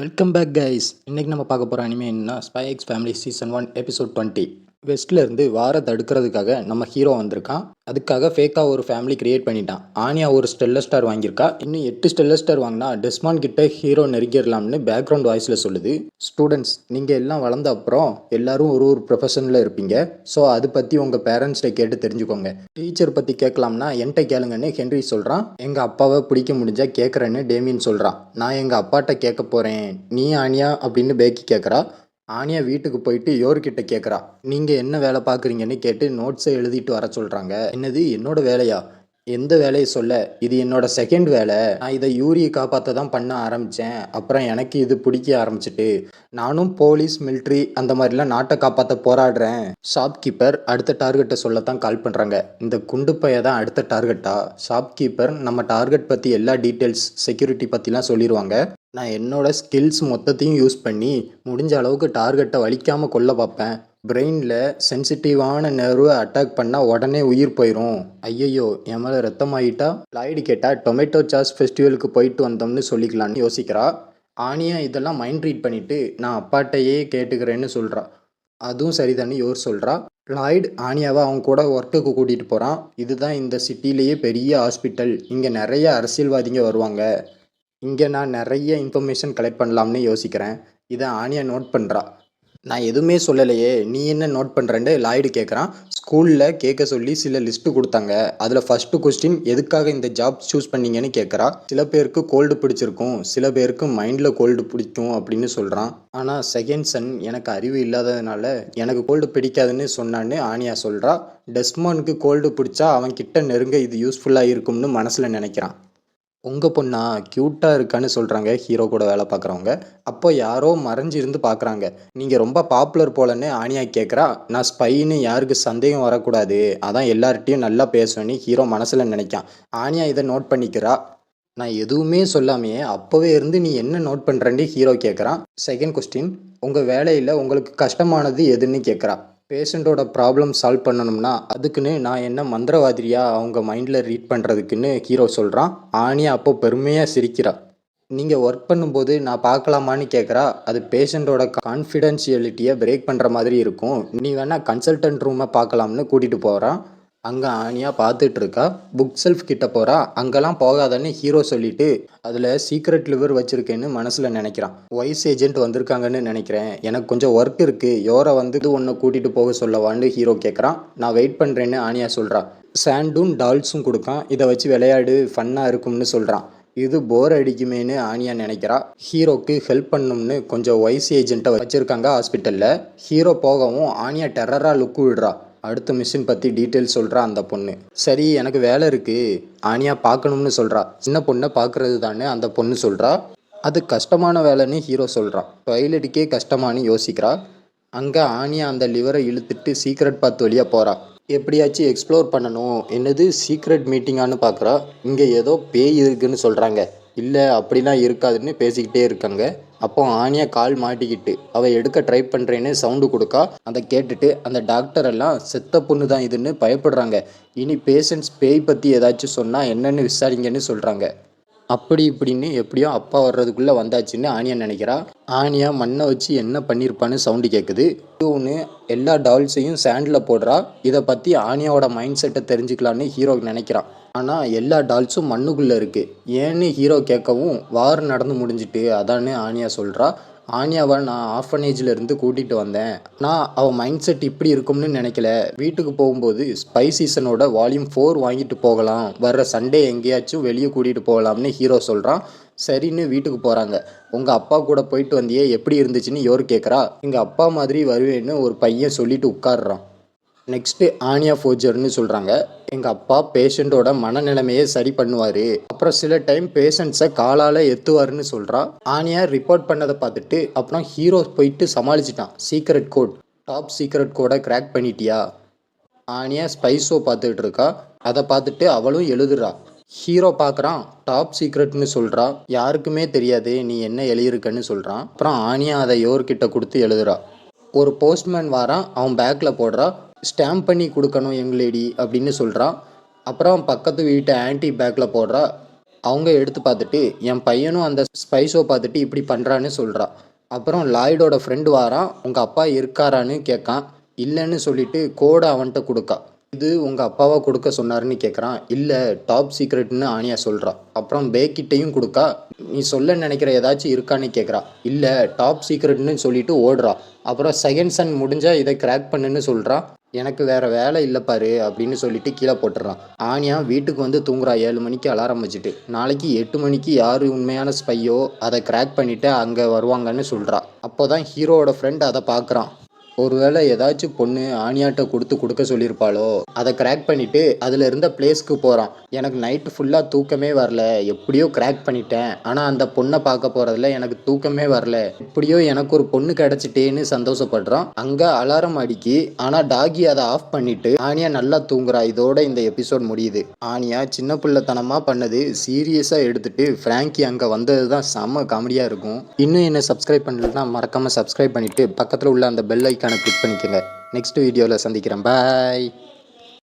Welcome back guys. இன்னைக்கு நம்ம பார்க்க போகிற அனிமே என்னன்னா spy X family season 1 episode 20. வெஸ்ட்ல இருந்து வார தடுக்கிறதுக்காக நம்ம ஹீரோ வந்திருக்கான். அதுக்காக ஃபேக்காக ஒரு ஃபேமிலி கிரியேட் பண்ணிட்டான். ஆனியா ஒரு ஸ்டெல்லர் ஸ்டார் வாங்கியிருக்கா. இன்னும் 8 ஸ்டெல்லர் ஸ்டார் வாங்கினா டெஸ்மான் கிட்ட ஹீரோ நெருங்கிடலாம்னு பேக்ரவுண்ட் வாய்ஸில் சொல்லுது. ஸ்டூடெண்ட்ஸ், நீங்கள் எல்லாம் வளர்ந்த அப்புறம் எல்லாரும் ஒரு ஒரு ப்ரொஃபஷனில் இருப்பீங்க. ஸோ அதை பற்றி உங்கள் பேரண்ட்ஸ்கிட்ட கேட்டு தெரிஞ்சுக்கோங்க. டீச்சர் பற்றி கேட்கலாம்னா என்கிட்ட கேளுங்கன்னு ஹென்ரி சொல்கிறான். எங்கள் அப்பாவை பிடிக்க முடிஞ்சா கேட்குறேன்னு டேமியன் சொல்கிறான். நான் எங்கள் அப்பாட்ட கேட்க போகிறேன், நீ ஆனியா அப்படின்னு பேக்கி கேட்குறா. ஆனியா வீட்டுக்கு போயிட்டு யோர்கிட்ட கேட்குறா, நீங்கள் என்ன வேலை பார்க்குறீங்கன்னு கேட்டு நோட்ஸை எழுதிட்டு வர சொல்கிறாங்க. என்னது என்னோட வேலையா? எந்த வேலையை சொல்ல, இது என்னோட செகண்ட் வேலை. நான் இதை யூரியை காப்பாற்ற தான் பண்ண ஆரம்பித்தேன். அப்புறம் எனக்கு இது பிடிக்க ஆரம்பிச்சிட்டு நானும் போலீஸ் மிலிட்ரி அந்த மாதிரிலாம் நாட்டை காப்பாற்ற போராடுறேன். ஷாப்கீப்பர் அடுத்த டார்கெட்டை சொல்லத்தான் கால் பண்ணுறாங்க. இந்த குண்டு பைய தான் அடுத்த டார்கெட்டா? ஷாப்கீப்பர் நம்ம டார்கெட் பற்றி எல்லா டீட்டெயில்ஸ் செக்யூரிட்டி பற்றிலாம் சொல்லிடுவாங்க. நான் என்னோட ஸ்கில்ஸ் மொத்தத்தையும் யூஸ் பண்ணி முடிஞ்ச அளவுக்கு டார்கெட்டை வலிக்காமல் கொல்ல பார்ப்பேன். பிரெயினில் சென்சிட்டிவான நர்வை அட்டாக் பண்ணால் உடனே உயிர் போயிடும். ஐயையோ, என் மேலே ரத்தமாயிட்டா? லாய்டு கேட்டால் டொமேட்டோ சாஸ் ஃபெஸ்டிவலுக்கு போயிட்டு வந்தோம்னு சொல்லிக்கலான்னு யோசிக்கிறா. ஆனியா இதெல்லாம் மைண்ட் ரீட் பண்ணிவிட்டு நான் அப்பாட்டையே கேட்டுக்கிறேன்னு சொல்கிறா. அதுவும் சரிதான்னு யோர் சொல்கிறா. லாய்டு ஆனியாவை அவங்க கூட ஒர்க்குக்கு கூட்டிகிட்டு போகிறான். இதுதான் இந்த சிட்டிலேயே பெரிய ஹாஸ்பிட்டல். இங்கே நிறைய அரசியல்வாதிங்க வருவாங்க. இங்கே நான் நிறைய இன்ஃபர்மேஷன் கலெக்ட் பண்ணலாம்னு யோசிக்கிறேன். இதை ஆனியா நோட் பண்ணுறா. நான் எதுவுமே சொல்லலையே, நீ என்ன நோட் பண்ணுறேன்னு லாய்டு கேட்குறான். ஸ்கூலில் கேட்க சொல்லி சில லிஸ்ட்டு கொடுத்தாங்க. அதில் ஃபஸ்ட்டு கொஸ்டின், எதுக்காக இந்த ஜாப் சூஸ் பண்ணீங்கன்னு கேட்குறா. சில பேருக்கு கோல்டு பிடிச்சிருக்கும், சில பேருக்கு மைண்டில் கோல்டு பிடிக்கும் அப்படின்னு சொல்கிறான். ஆனால் செகண்ட் சன் எனக்கு அறிவு இல்லாததுனால எனக்கு கோல்டு பிடிக்காதுன்னு சொன்னான்னு ஆனியா சொல்கிறா. டெஸ்மானுக்கு கோல்டு பிடிச்சா அவன் கிட்ட நெருங்க இது யூஸ்ஃபுல்லாக இருக்கும்னு மனசில் நினைக்கிறான். உங்கள் பொண்ணா க்யூட்டாக இருக்கான்னு சொல்கிறாங்க ஹீரோ கூட வேலை பார்க்குறவங்க. அப்போ யாரோ மறைஞ்சிருந்து பார்க்குறாங்க. நீங்கள் ரொம்ப பாப்புலர் போலன்னு ஆனியா கேட்குறா. நான் ஸ்பைன்னு யாருக்கு சந்தேகம் வரக்கூடாது, அதான் எல்லார்ட்டையும் நல்லா பேசுவேன்னு ஹீரோ மனசில் நினைக்கான். ஆனியா இதை நோட் பண்ணிக்கிறா. நான் எதுவுமே சொல்லாமையே அப்போவே இருந்து நீ என்ன நோட் பண்ணுறேன்னு ஹீரோ கேட்குறான். செகண்ட் கொஸ்டின், உங்கள் வேலையில் உங்களுக்கு கஷ்டமானது எதுன்னு கேட்குறா. பேஷண்ட்டோட ப்ராப்ளம் சால்வ் பண்ணணும்னா அதுக்குன்னு நான் என்ன மந்திரவாதிரியா அவங்க மைண்டில் ரீட் பண்ணுறதுக்குன்னு ஹீரோ சொல்கிறான். ஆனியா அப்போ பெருமையாக சிரிக்கிறா. நீங்கள் ஒர்க் பண்ணும்போது நான் பார்க்கலாமான்னு கேட்குறா. அது பேஷண்ட்டோட கான்ஃபிடென்ஷியலிட்டியை பிரேக் பண்ணுற மாதிரி இருக்கும். நீ வேணால் கன்சல்டன்ட் ரூமை பார்க்கலாம்னு கூட்டிகிட்டு போகிறான். அங்கே ஆனியா பார்த்துட்ருக்கா. புக் செல்ஃப் கிட்ட போகிறா. அங்கெல்லாம் போகாதன்னு ஹீரோ சொல்லிட்டு அதில் சீக்ரெட் லிவர் வச்சுருக்கேன்னு மனசில் நினைக்கிறான். வைஸ் ஏஜென்ட் வந்திருக்காங்கன்னு நினைக்கிறேன், எனக்கு கொஞ்சம் ஒர்க் இருக்குது, யோரை வந்து ஒன்றை கூட்டிகிட்டு போக சொல்லவான்னு ஹீரோ கேட்குறான். நான் வெயிட் பண்ணுறேன்னு ஆனியா சொல்கிறா. சாண்டும் டால்ஸும் கொடுக்கான். இதை வச்சு விளையாடு, ஃபன்னாக இருக்கும்னு சொல்கிறான். இது போர் அடிக்குமேன்னு ஆனியா நினைக்கிறா. ஹீரோக்கு ஹெல்ப் பண்ணணும்னு கொஞ்சம் வைஸ் ஏஜென்ட்டை வச்சுருக்காங்க ஹாஸ்பிட்டலில். ஹீரோ போகவும் ஆனியா டெரராக லுக்கு விடுறா. அடுத்த மிஷின் பற்றி டீட்டெயில் சொல்கிறா அந்த பொண்ணு. சரி, எனக்கு வேலை இருக்குது, ஆனியா பார்க்கணும்னு சொல்கிறா. சின்ன பொண்ணை பார்க்குறது தானே அந்த பொண்ணு சொல்கிறா. அது கஷ்டமான வேலைன்னு ஹீரோ சொல்கிறான். டாய்லெட்டுக்கே கஷ்டமானு யோசிக்கிறா. அங்கே ஆனியா அந்த லிவரை இழுத்துட்டு சீக்ரெட் பாத் வழியாக போகிறா. எப்படியாச்சும் எக்ஸ்ப்ளோர் பண்ணணும். என்னது சீக்ரெட் மீட்டிங்கானு பார்க்குறா. இங்கே ஏதோ பேய் இருக்குன்னு சொல்கிறாங்க. இல்லை, அப்படிலாம் இருக்காதுன்னு பேசிக்கிட்டே இருக்காங்க. அப்போ ஆனியா கால் மாட்டிக்கிட்டு அவள் எடுக்க ட்ரை பண்ணுறேன்னு சவுண்டு கொடுக்கா. அதை கேட்டுட்டு அந்த டாக்டர் எல்லாம் செத்த பொண்ணு தான் இதுன்னு பயப்படுறாங்க. இனி பேஷண்ட்ஸ் பேய் பற்றி ஏதாச்சும் சொன்னால் என்னென்னு விசாரிங்கன்னு சொல்கிறாங்க. அப்படி இப்படின்னு எப்படியோ அப்பா வர்றதுக்குள்ளே வந்தாச்சுன்னு ஆனியா நினைக்கிறா. ஆனியா மண்ணை வச்சு என்ன பண்ணியிருப்பான்னு சவுண்டு கேட்குது. ஒன்று எல்லா டால்ஸையும் சாண்டில் போடுறா. இதை பற்றி ஆனியாவோட மைண்ட் செட்டை தெரிஞ்சுக்கலான்னு ஹீரோ நினைக்கிறான். ஆனால் எல்லா டால்ஸும் மண்ணுக்குள்ளே இருக்குது. ஏன்னு ஹீரோ கேட்கவும் வார் நடந்து முடிஞ்சிட்டு அதான்னு ஆனியா சொல்கிறா. ஆனியாவை நான் ஆர்ஃபனேஜில் இருந்து கூட்டிகிட்டு வந்தேன். நான் அவள் மைண்ட் செட் இப்படி இருக்கும்னு நினைக்கல. வீட்டுக்கு போகும்போது ஸ்பை சீசனோட வால்யூம் 4 வாங்கிட்டு போகலாம், வர்ற சண்டே எங்கேயாச்சும் வெளியே கூட்டிகிட்டு போகலாம்னு ஹீரோ சொல்கிறான். சரின்னு வீட்டுக்கு போகிறாங்க. உங்கள் அப்பா கூட போயிட்டு வந்தியே, எப்படி இருந்துச்சுன்னு யோர் கேட்குறா. எங்கள் அப்பா மாதிரி வருவேன்னு ஒரு பையன் சொல்லிட்டு உட்காடுறான். நெக்ஸ்ட்டு ஆனியா ஃபோஜர்னு சொல்கிறாங்க. எங்கள் அப்பா பேஷண்ட்டோட மனநிலைமையை சரி பண்ணுவார், அப்புறம் சில டைம் பேஷண்ட்ஸை காலால் எத்துவாருன்னு சொல்கிறா. ஆனியா ரிப்போர்ட் பண்ணதை பார்த்துட்டு அப்புறம் ஹீரோ போயிட்டு சமாளிச்சிட்டான். சீக்ரெட் கோட், டாப் சீக்ரெட் கோடை கிராக் பண்ணிட்டியா? ஆனியா ஸ்பைஸோ பார்த்துக்கிட்டு இருக்கா. அதை பார்த்துட்டு அவளும் எழுதுறா. ஹீரோ பார்க்குறான். டாப் சீக்ரெட்னு சொல்கிறா. யாருக்குமே தெரியாது நீ என்ன எழுதியிருக்கன்னு சொல்கிறான். அப்புறம் ஆனியா அதை யோர்கிட்ட கொடுத்து எழுதுறா. ஒரு போஸ்ட்மேன் வாரான். அவன் பேக்கில் போடுறா. ஸ்டாம்ப் பண்ணி கொடுக்கணும் யங் லேடி அப்படின்னு சொல்கிறான். அப்புறம் பக்கத்து வீட்டு ஆன்ட்டி பேக்கில் போடுறா. அவங்க எடுத்து பார்த்துட்டு என் பையனும் அந்த ஸ்பை ஷோ பார்த்துட்டு இப்படி பண்ணுறான்னு சொல்கிறா. அப்புறம் லாய்டோட ஃப்ரெண்டு வாரான். உங்கள் அப்பா இருக்காரான்னு கேட்கான். இல்லைன்னு சொல்லிட்டு கோடை அவன்கிட்ட கொடுக்கா. இது உங்கள் அப்பாவா கொடுக்க சொன்னாருன்னு கேட்குறான். இல்லை, டாப் சீக்ரெட்னு ஆனியா சொல்கிறா. அப்புறம் பேக்கிட்டையும் கொடுக்கா. நீ சொல்ல நினைக்கிற ஏதாச்சும் இருக்கான்னு கேட்குறா. இல்லை, டாப் சீக்ரெட்னு சொல்லிட்டு ஓடுறா. அப்புறம் செகண்ட் சன் முடிஞ்சால் இதை கிராக் பண்ணுன்னு சொல்கிறா. எனக்கு வேறு வேலை இல்லை பாரு அப்படின்னு சொல்லிட்டு கீழே போட்டுடுறான். ஆனியா வீட்டுக்கு வந்து தூங்குறா 7 மணிக்கு அலாரம் வச்சுட்டு. நாளைக்கு 8 மணிக்கு யார் உண்மையான ஸ்பையோ அதை கிராக் பண்ணிவிட்டு அங்கே வருவாங்கன்னு சொல்கிறா. அப்போ தான் ஹீரோவோட ஃப்ரெண்ட் அதை பார்க்குறான். ஒருவேளை ஏதாச்சும் பொண்ணு ஆனியாட்ட கொடுக்க சொல்லியிருப்பாளோ. அதை கிராக் பண்ணிவிட்டு அதில் இருந்த பிளேஸ்க்கு போகிறான். எனக்கு நைட்டு ஃபுல்லாக தூக்கமே வரல, எப்படியோ கிராக் பண்ணிட்டேன். ஆனால் அந்த பொண்ணை பார்க்க போகிறதுல எனக்கு தூக்கமே வரல, எப்படியோ எனக்கு ஒரு பொண்ணு கிடச்சிட்டேன்னு சந்தோஷப்படுறான். அங்கே அலாரம் அடிக்கி. ஆனால் டாகி அதை ஆஃப் பண்ணிவிட்டு ஆனியா நல்லா தூங்குறா. இதோட இந்த எபிசோட் முடியுது. ஆனியா சின்ன பிள்ளைத்தனமாக பண்ணது சீரியஸாக எடுத்துகிட்டு ஃப்ராங்கி அங்கே வந்தது தான் செம்ம காமெடியாக இருக்கும். இன்னும் என்ன சப்ஸ்கிரைப் பண்ணலன்னா மறக்காமல் சப்ஸ்கிரைப் பண்ணிவிட்டு பக்கத்தில் உள்ள அந்த பெல் ஐக்கானை கிளிக் பண்ணிக்கோங்க. நெக்ஸ்ட் வீடியோவில் சந்திக்கிறேன். பாய்.